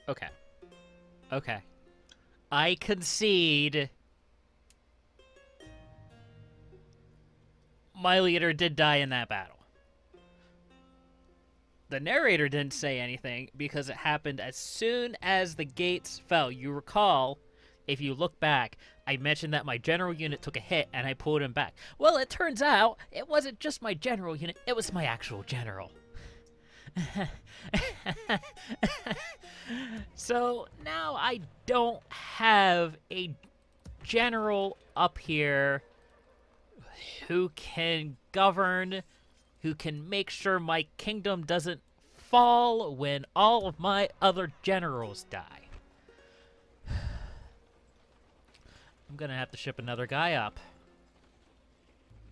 Okay. Okay. I concede. My leader did die in that battle. The narrator didn't say anything because it happened as soon as the gates fell. You recall, if you look back, I mentioned that my general unit took a hit and I pulled him back. Well, it turns out it wasn't just my general unit, it was my actual general. So now I don't have a general up here who can govern, who can make sure my kingdom doesn't fall when all of my other generals die. I'm gonna have to ship another guy up.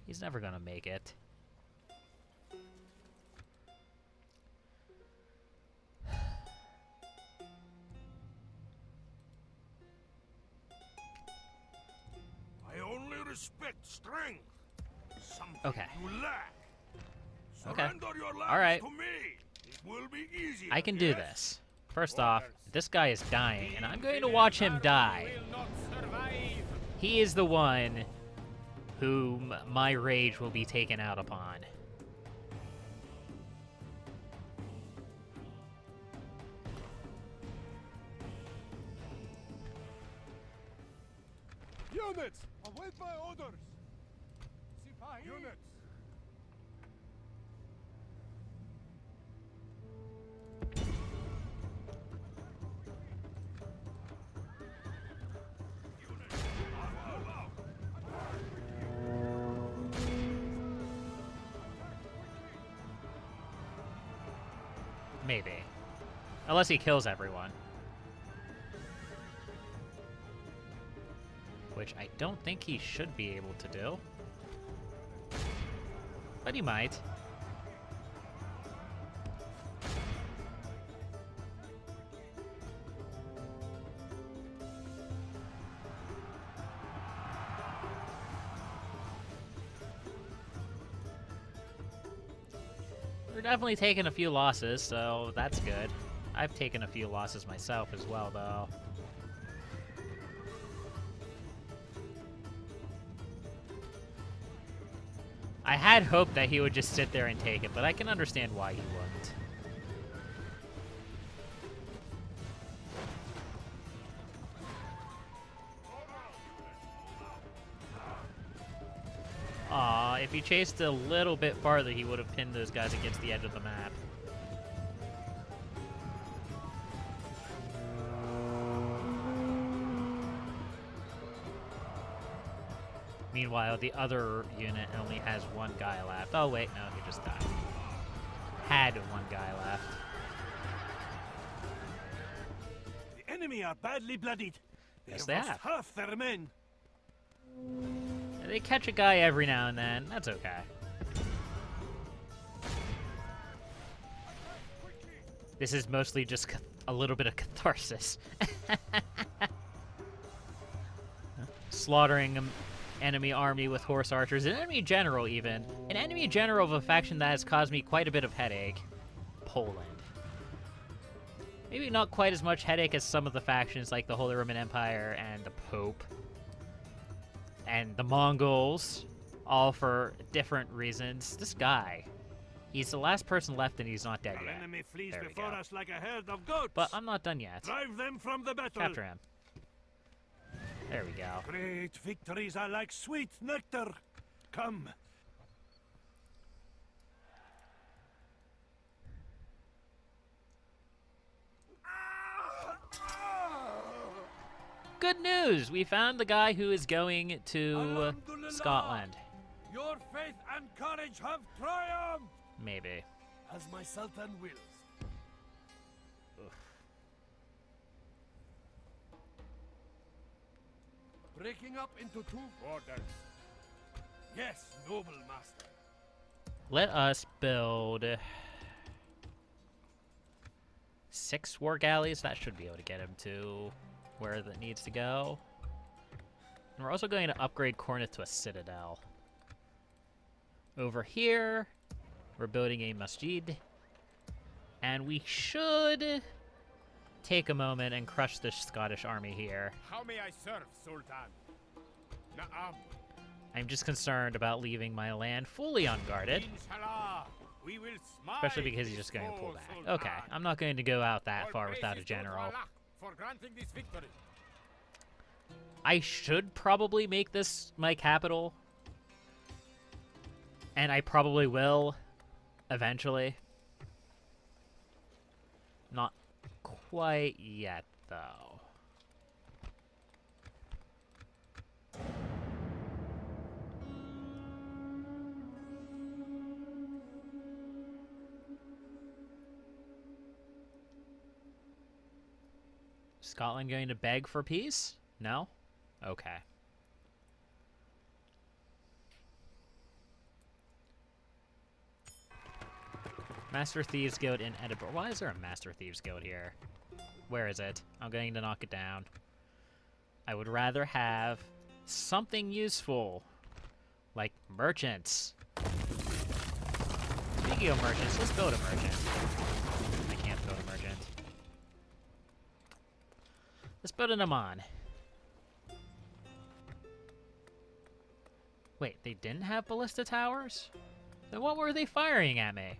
He's never gonna make it. I only respect strength. Something Okay. you lack. Okay. Surrender your lands All right. to me. It will be easier. I can do yes? this. First off, this guy is dying, and I'm going to watch him die. He is the one whom my rage will be taken out upon. Units, await my orders. Units. Maybe. Unless he kills everyone. Which I don't think he should be able to do. But he might. We're definitely taking a few losses, so that's good. I've taken a few losses myself as well, though. I had hoped that he would just sit there and take it, but I can understand why he wouldn't. Aw, if he chased a little bit farther, he would have pinned those guys against the edge of the map. Meanwhile, the other unit only has one guy left. Oh, wait, no, he just died. Had one guy left. The enemy are badly bloodied. Yes, have they lost have. half their men. They catch a guy every now and then. That's okay. This is mostly just a little bit of catharsis. Slaughtering an enemy army with horse archers. An enemy general, even. An enemy general of a faction that has caused me quite a bit of headache. Poland. Maybe not quite as much headache as some of the factions like the Holy Roman Empire and the Pope. And the Mongols. All for different reasons. This guy. He's the last person left and he's not dead Our yet. enemy flees There we before go. us like a herd of goats. But I'm not done yet. Drive them from the battle. Capture him. There we go. Great victories are like sweet nectar. Come. Good news! We found the guy who is going to Alhamdulillah. Scotland. Your faith and courage have triumphed, Maybe. as my Sultan wills. Breaking up into two orders. Yes, noble master. Let us build 6 war galleys. That should be able to get him to where that needs to go. And we're also going to upgrade Kornith to a citadel. Over here, we're building a masjid. And we should take a moment and crush the Scottish army here. How may I serve, Sultan? Na'am. I'm just concerned about leaving my land fully unguarded. Inshallah, we will smile Especially because he's just going to pull before back. Sultan. Okay, I'm not going to go out that All far without a praises go to general. Allah for granting this victory. I should probably make this my capital. And I probably will, eventually. Not quite yet, though. Scotland going to beg for peace? No? Okay. Master Thieves Guild in Edinburgh. Why is there a Master Thieves Guild here? Where is it? I'm going to knock it down. I would rather have something useful, like merchants. Speaking of merchants, let's build a merchant. I can't build a merchant. Let's build an Amman. Wait, they didn't have ballista towers? Then what were they firing at me?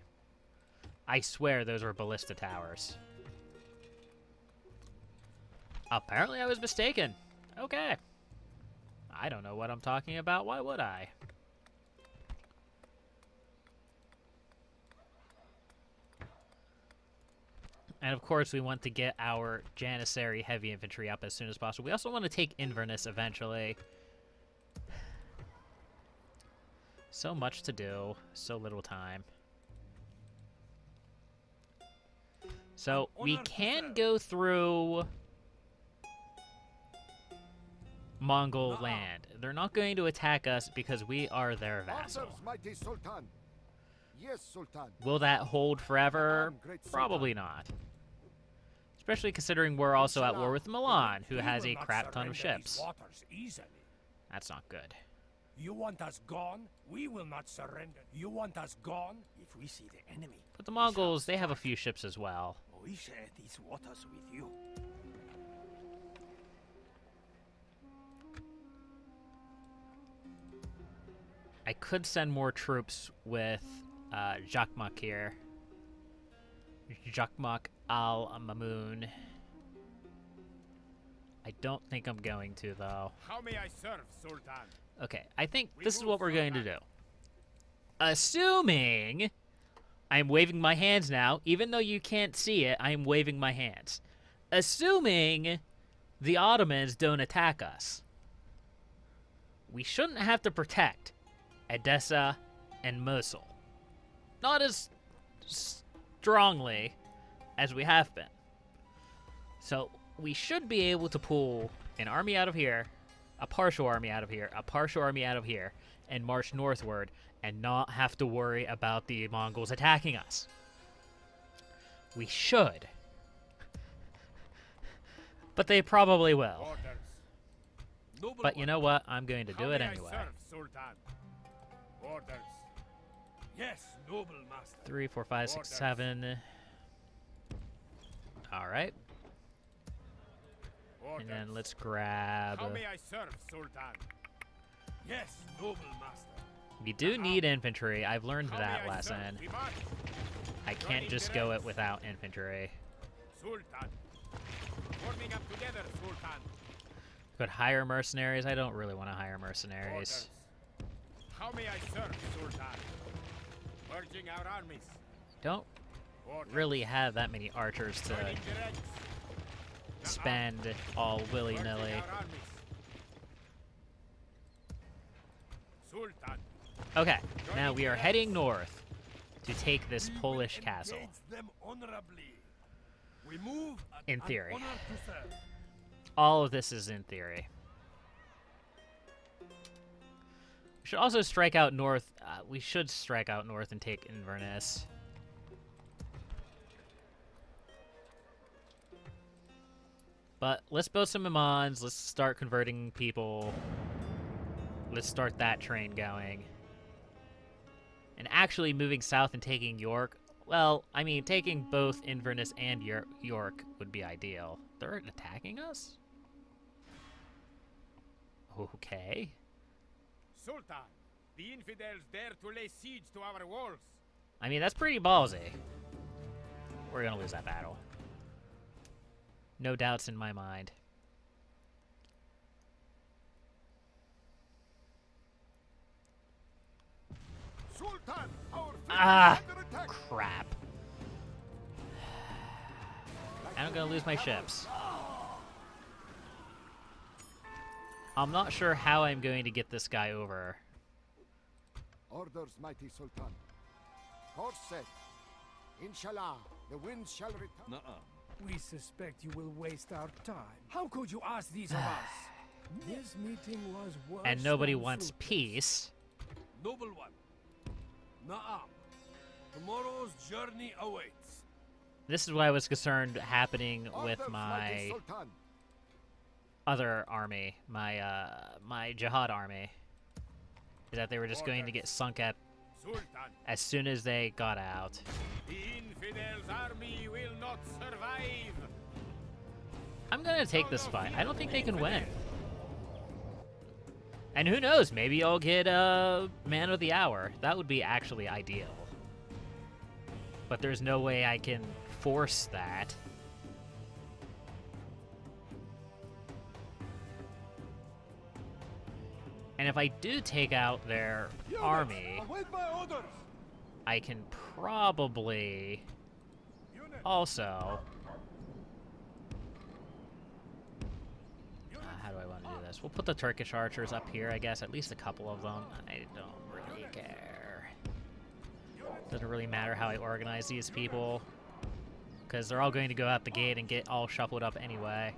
I swear those were ballista towers. Apparently I was mistaken. Okay. I don't know what I'm talking about. Why would I? And of course we want to get our Janissary heavy infantry up as soon as possible. We also want to take Inverness eventually. So much to do. So little time. So we can go through Mongol land. They're not going to attack us because we are their vassal. Orders, mighty Sultan. Yes, Sultan. Will that hold forever? Probably not. Especially considering we're also at war with Milan, who has a crap ton of ships. That's not good. You want us gone? We will not surrender. You want us gone? If we see the enemy. But the Mongols, they have a few ships as well. We share these waters with you. I could send more troops with Jakmak here. Jakmak al-Mamun. I don't think I'm going to, though. How may I serve, Sultan? Okay, I think this is what we're going to do. Assuming... I'm waving my hands now. Even though you can't see it, I'm waving my hands. Assuming the Ottomans don't attack us, we shouldn't have to protect Edessa and Mosul. Not as strongly as we have been. So we should be able to pull an army out of here, a partial army out of here, a partial army out of here, and march northward and not have to worry about the Mongols attacking us. We should. But they probably will. But you know what? I'm going to do it anyway. Orders. Yes, noble master. 3, 4, 5, 6, 7. All right. And then let's grab... How may I serve, Sultan? Yes, noble master. We do need infantry. I've learned that lesson. I can't just go it without infantry. Sultan. Forming up together, Sultan. Could hire mercenaries. I don't really want to hire mercenaries. How may I serve, Sultan? Merging our armies. Don't really have that many archers to spend all willy-nilly. Sultan. Okay, now we are heading north to take this Polish castle. Them honorably. We move In theory. honor to serve. All of this is in theory. We should also strike out north. We should strike out north and take Inverness. But let's build some Ammons. Let's start converting people. Let's start that train going. And actually moving south and taking York Well, I mean, taking both Inverness and York would be ideal. They're attacking us? Okay. Sultan, the infidels dare to lay siege to our walls. I mean, that's pretty ballsy. We're gonna lose that battle. No doubts in my mind. Sultan, our fleet Ah, is under attack. crap. I'm gonna lose my ships. I'm not sure how I'm going to get this guy over. Orders, mighty Sultan. Course set. Inshallah, the winds shall return. We suspect you will waste our time. How could you ask these of us? This meeting was worse And nobody than wants fruitless. peace. Noble one. Na'am. Tomorrow's journey awaits. This is what I was concerned happening with Orders, my mighty Sultan. other army, my jihad army, is that they were just going to get sunk at Sultan, as soon as they got out. the infidels' army will not survive. I'm gonna take this fight. I don't think they can win. And who knows, maybe I'll get a man of the hour. That would be actually ideal. But there's no way I can force that. And if I do take out their army, Await my orders. I can probably also... how do I want to do this? We'll put the Turkish archers up here, I guess, at least a couple of them. I don't really care. Doesn't really matter how I organize these people, because they're all going to go out the gate and get all shuffled up anyway.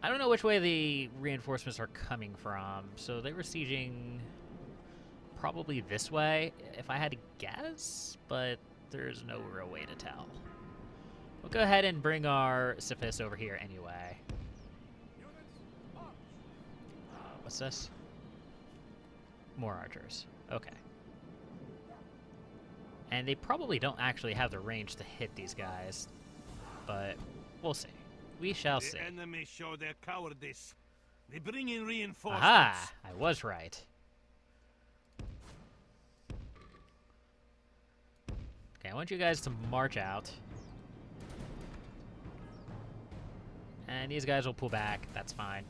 I don't know which way the reinforcements are coming from, so they were sieging probably this way, if I had to guess, but there's no real way to tell. We'll go ahead and bring our Siphis over here anyway. What's this? More archers. Okay. And they probably don't actually have the range to hit these guys, but we'll see. We shall see. The enemy show their cowardice. They bring in reinforcements. Aha! I was right. Okay, I want you guys to march out. And these guys will pull back. That's fine.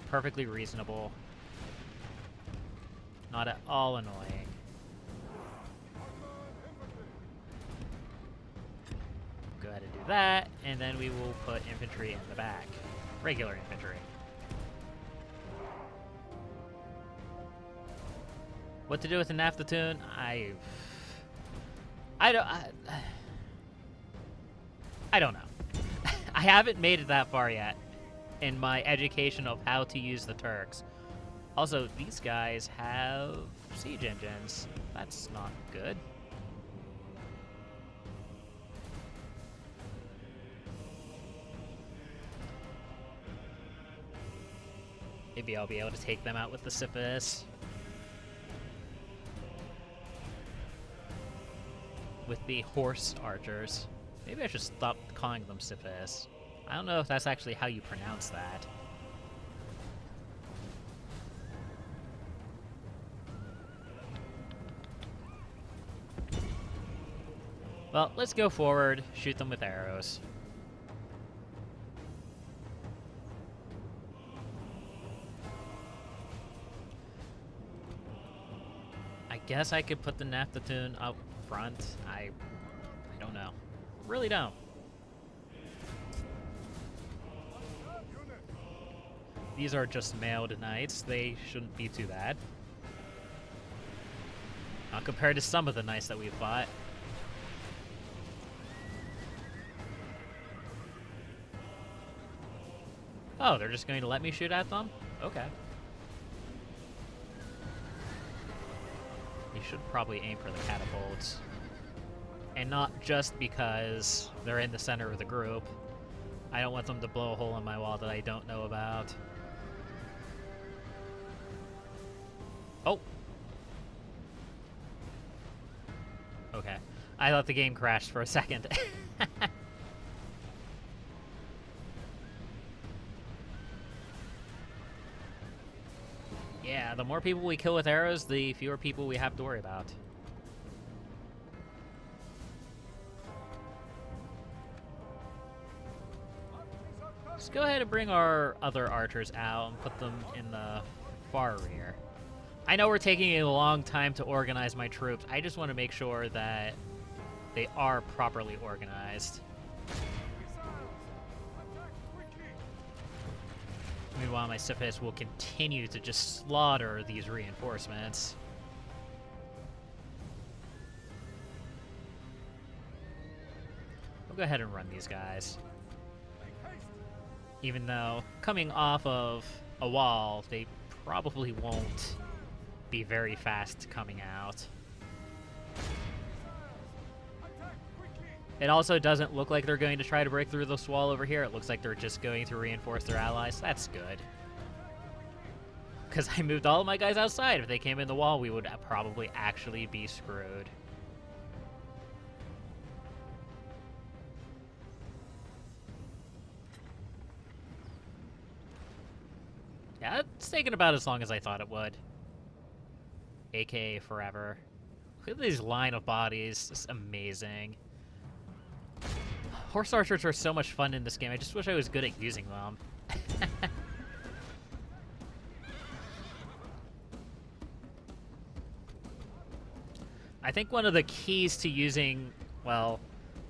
Perfectly reasonable. Not at all annoying. Go ahead and do that, and then we will put infantry in the back. Regular infantry. What to do with the Naffatun? I don't know. I haven't made it that far yet in my education of how to use the Turks. Also, these guys have siege engines. That's not good. Maybe I'll be able to take them out with the Siphis. With the horse archers. Maybe I should stop calling them Siphis. I don't know if that's actually how you pronounce that. Well, let's go forward, shoot them with arrows. I guess I could put the Naffatun up front. I don't know. Really don't. These are just mailed knights. They shouldn't be too bad. Not compared to some of the knights that we've fought. Oh, they're just going to let me shoot at them? Okay. You should probably aim for the catapults. And not just because they're in the center of the group. I don't want them to blow a hole in my wall that I don't know about. Oh! Okay. I thought the game crashed for a second. Yeah, the more people we kill with arrows, the fewer people we have to worry about. Let's go ahead and bring our other archers out and put them in the far rear. I know we're taking a long time to organize my troops. I just want to make sure that they are properly organized. Meanwhile, my Siphists will continue to just slaughter these reinforcements. We'll go ahead and run these guys. Even though, coming off of a wall, they probably won't be very fast coming out. It also doesn't look like they're going to try to break through this wall over here. It looks like they're just going to reinforce their allies. That's good. Because I moved all of my guys outside. If they came in the wall, we would probably actually be screwed. Yeah, it's taken about as long as I thought it would. AK forever. Look at these line of bodies. It's amazing. Horse archers are so much fun in this game. I just wish I was good at using them. I think one of the keys to using, well,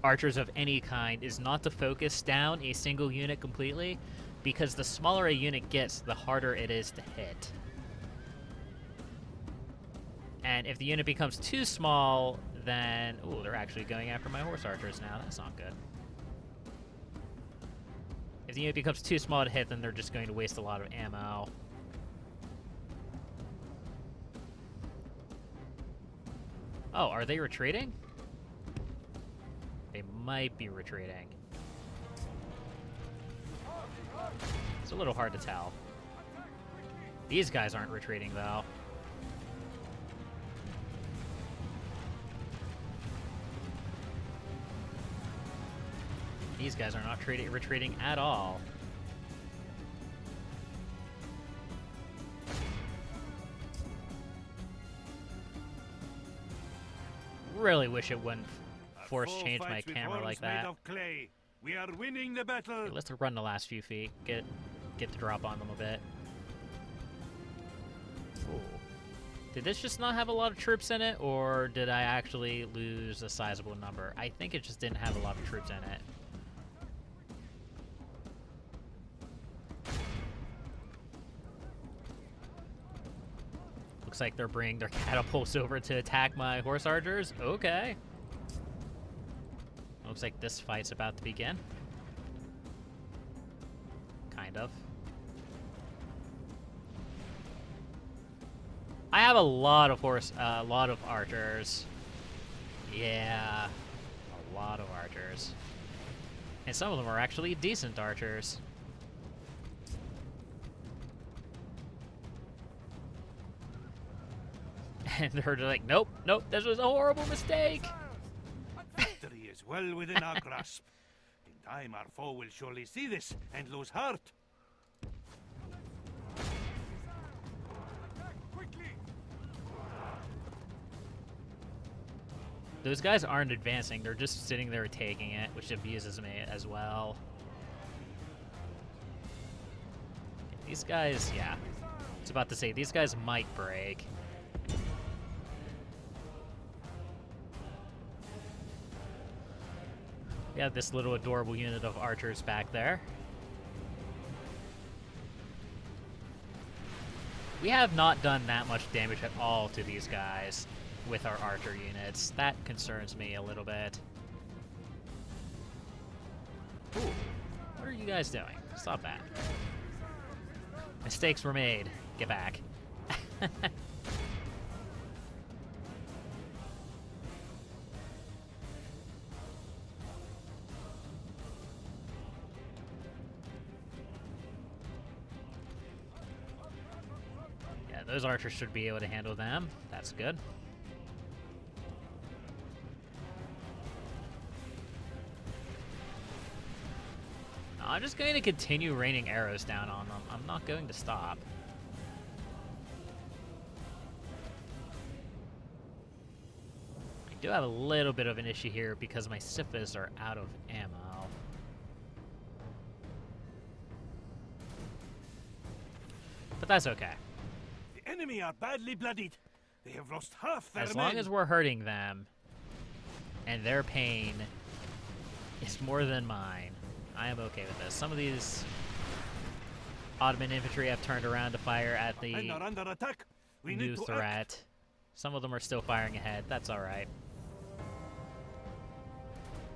archers of any kind is not to focus down a single unit completely, because the smaller a unit gets, the harder it is to hit. And if the unit becomes too small, then... Ooh, they're actually going after my horse archers now. That's not good. If the unit becomes too small to hit, then they're just going to waste a lot of ammo. Oh, are they retreating? They might be retreating. It's a little hard to tell. These guys aren't retreating, though. These guys are not retreating at all. Really wish it wouldn't force change my camera like that. We are winning the battle. Okay, let's run the last few feet. Get the drop on them a bit. Ooh. Did this just not have a lot of troops in it, or did I actually lose a sizable number? I think it just didn't have a lot of troops in it. Looks like they're bringing their catapults over to attack my horse archers. Okay. Looks like this fight's about to begin. Kind of. I have a lot of archers. Yeah, a lot of archers. And some of them are actually decent archers. And they're like, nope, nope, this was a horrible mistake. Victory is well within our grasp. In time, our foe will surely see this and lose heart. Those guys aren't advancing, they're just sitting there taking it, which abuses me as well. These guys, yeah. I was about to say, these guys might break. We have this little adorable unit of archers back there. We have not done that much damage at all to these guys with our archer units. That concerns me a little bit. Ooh, what are you guys doing? Stop that. Mistakes were made. Get back. Those archers should be able to handle them. That's good. I'm just going to continue raining arrows down on them. I'm not going to stop. I do have a little bit of an issue here because my Sifis are out of ammo. But that's okay. The enemy are badly bloodied. They have lost half their As men. long as we're hurting them, and their pain is more than mine, I am okay with this. Some of these Ottoman infantry have turned around to fire at the Men are under attack. We new need to threat. act. Some of them are still firing ahead. That's alright.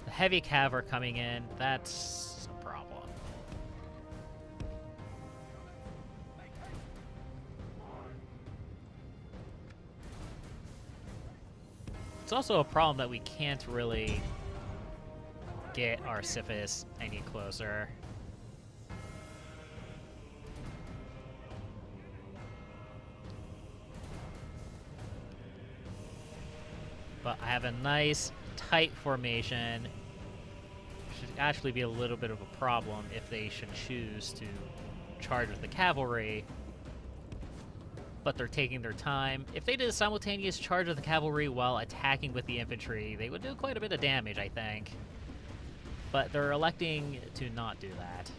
The heavy cav are coming in. That's a problem. It's also a problem that we can't really get our Sifis any closer. But I have a nice, tight formation. Should actually be a little bit of a problem if they should choose to charge with the cavalry. But they're taking their time. If they did a simultaneous charge with the cavalry while attacking with the infantry, they would do quite a bit of damage, I think. But they're electing to not do that.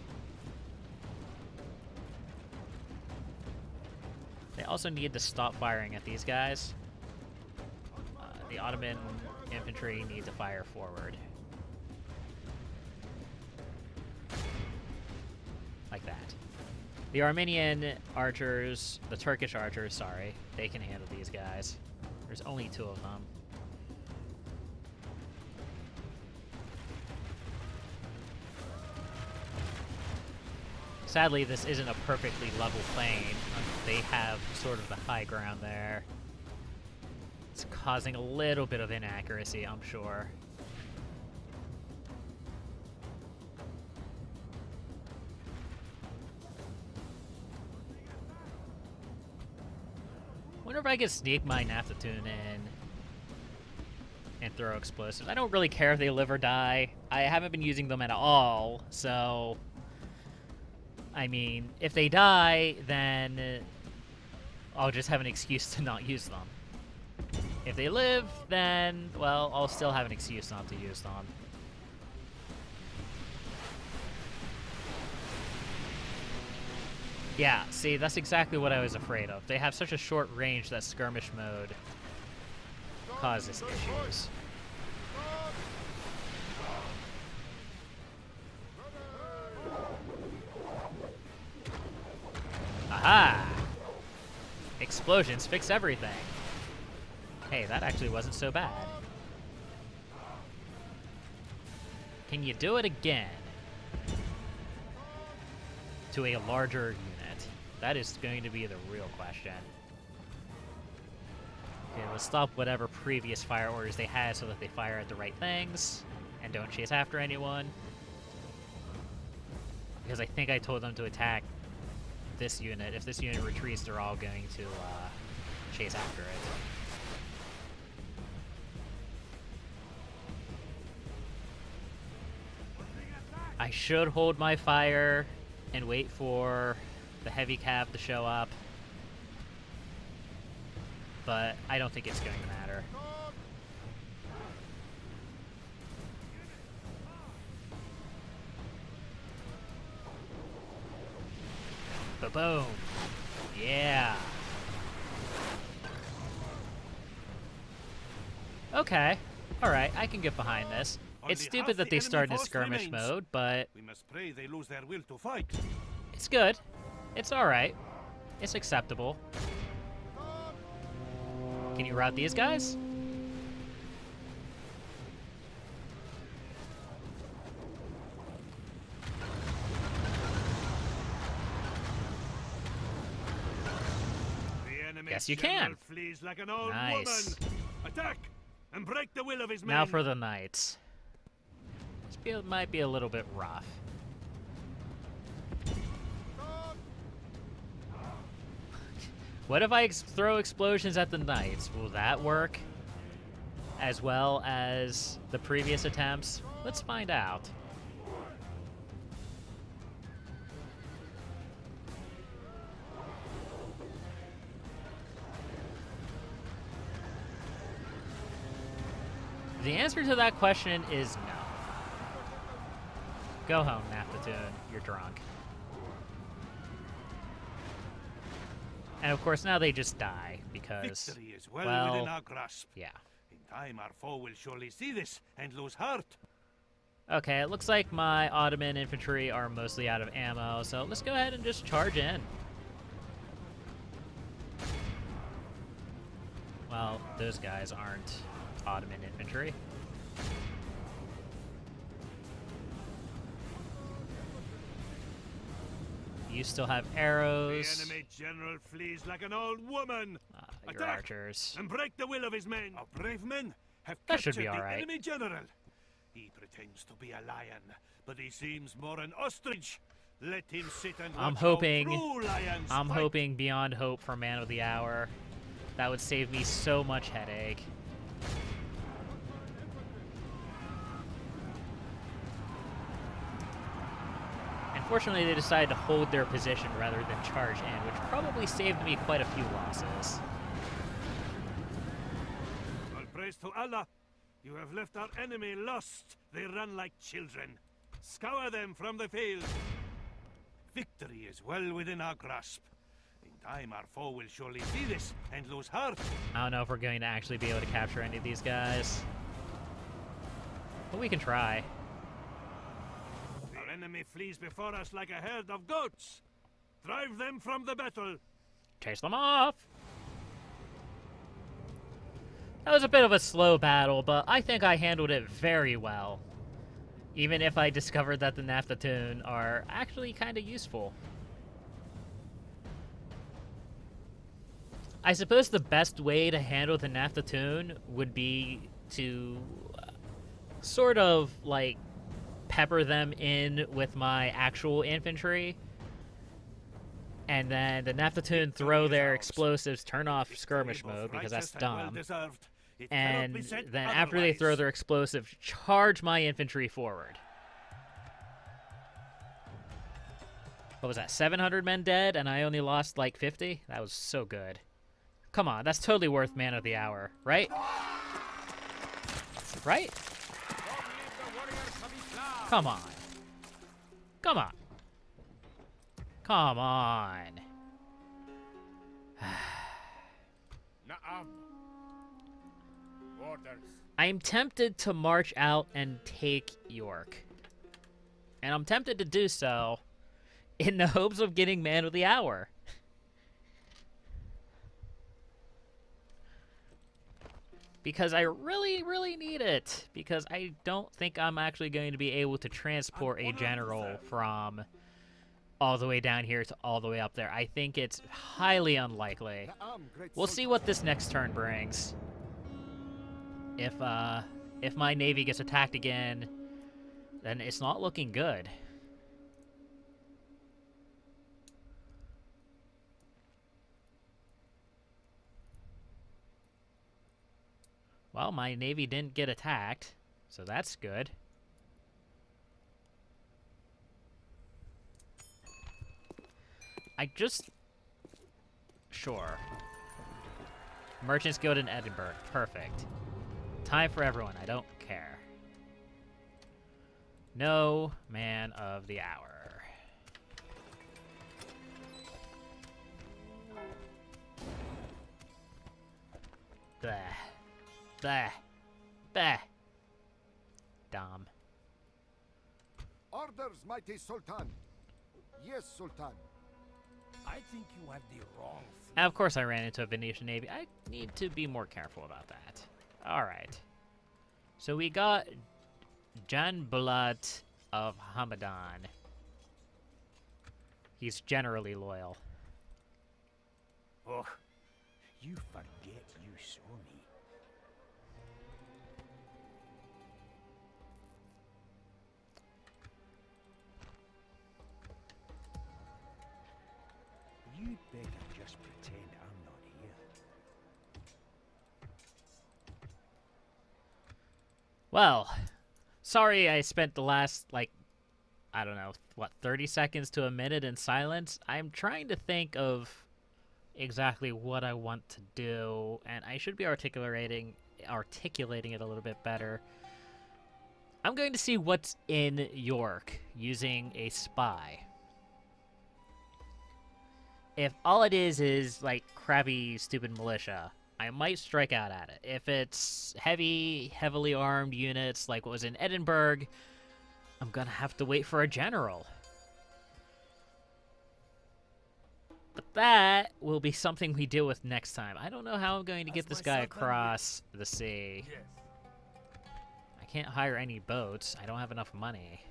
They also need to stop firing at these guys. The Ottoman infantry need to fire forward. Like that. The Armenian archers, the Turkish archers, sorry, they can handle these guys. There's only 2 of them. Sadly, this isn't a perfectly level plain. They have sort of the high ground there. It's causing a little bit of inaccuracy, I'm sure. Wonder if I could sneak my Naffatun in and throw explosives. I don't really care if they live or die. I haven't been using them at all, so... I mean, if they die, then I'll just have an excuse to not use them. If they live, then, well, I'll still have an excuse not to use them. Yeah, see, that's exactly what I was afraid of. They have such a short range that skirmish mode causes issues. Aha! Explosions fix everything. Hey, that actually wasn't so bad. Can you do it again? To a larger unit? That is going to be the real question. Okay, let's stop whatever previous fire orders they had so that they fire at the right things and don't chase after anyone. Because I think I told them to attack this unit. If this unit retreats, they're all going to chase after it. I should hold my fire and wait for the heavy cav to show up, but I don't think it's going to matter. Ba-boom! Yeah! Okay. Alright, I can get behind this. It's Only stupid half that the they enemy start in force skirmish remains. mode, but We must pray they lose their will to fight. it's good. It's alright. It's acceptable. Can you rout these guys? The enemy's Yes, you general can. flees like an old Nice. woman. Attack and break the will of his men. Now for the knights. This might be a little bit rough. What if I throw explosions at the knights? Will that work? As well as the previous attempts? Let's find out. The answer to that question is no. Go home, Naffatun. You're drunk. And of course, now they just die because, Victory is well well, within our grasp. yeah. In time, our foe will surely see this and lose heart. Okay, it looks like my Ottoman infantry are mostly out of ammo, so let's go ahead and just charge in. Well, those guys aren't Ottoman infantry. You still have arrows. The enemy general flees like an old woman. Your Attack archers. and break the will of his men. Our brave men have That should captured be the all right. enemy general. He pretends to be a lion, but he seems more an ostrich. Let him sit and watch I'm how hoping. true lions I'm fight. hoping beyond hope for Man of the Hour. That would save me so much headache. Unfortunately, they decided to hold their position rather than charge in, which probably saved me quite a few losses. All praise to Allah. You have left our enemy lost. They run like children. Scour them from the field. Victory is well within our grasp. In time, our foe will surely see this and lose heart. I don't know if we're going to actually be able to capture any of these guys. But we can try. Our enemy flees before us like a herd of goats. Drive them from the battle. Chase them off! That was a bit of a slow battle, but I think I handled it very well. Even if I discovered that the Naffatun are actually kind of useful. I suppose the best way to handle the Naffatun would be to sort of, like, pepper them in with my actual infantry. And then the Naffatun throw their explosives, turn off skirmish mode, because that's dumb. And then after they throw their explosives, charge my infantry forward. What was that, 700 men dead, and I only lost like 50? That was so good. Come on, that's totally worth Man of the Hour, right? Right? Come on. Come on. Come on. Na'am. Orders. I'm tempted to march out and take York. And I'm tempted to do so in the hopes of getting Man of the Hour. Because I really, really need it. Because I don't think I'm actually going to be able to transport a general from all the way down here to all the way up there. I think it's highly unlikely. We'll see what this next turn brings. If my navy gets attacked again, then it's not looking good. Well, my navy didn't get attacked, so that's good. Sure. Merchants Guild in Edinburgh. Perfect. Time for everyone. I don't care. No Man of the Hour. Bleh. Bleh. Bleh. Dumb. Orders, mighty Sultan. Yes, Sultan. I think you have the wrong And of course I ran into a Venetian navy. I need to be more careful about that. Alright. So we got Jan Bulat of Hamadan. He's generally loyal. Oh, you forget you saw me. You'd better just pretend I'm not here. Well, sorry I spent the last, like, I don't know, what, 30 seconds to a minute in silence? I'm trying to think of exactly what I want to do, and I should be articulating articulating it a little bit better. I'm going to see what's in York using a spy. If all it is like crappy, stupid militia, I might strike out at it. If it's heavily armed units like what was in Edinburgh, I'm gonna have to wait for a general. But that will be something we deal with next time. I don't know how I'm going to get this guy across the sea. Yes. I can't hire any boats. I don't have enough money.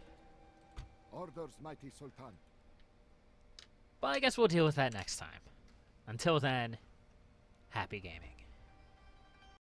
Orders, mighty Sultan. But I guess we'll deal with that next time. Until then, happy gaming.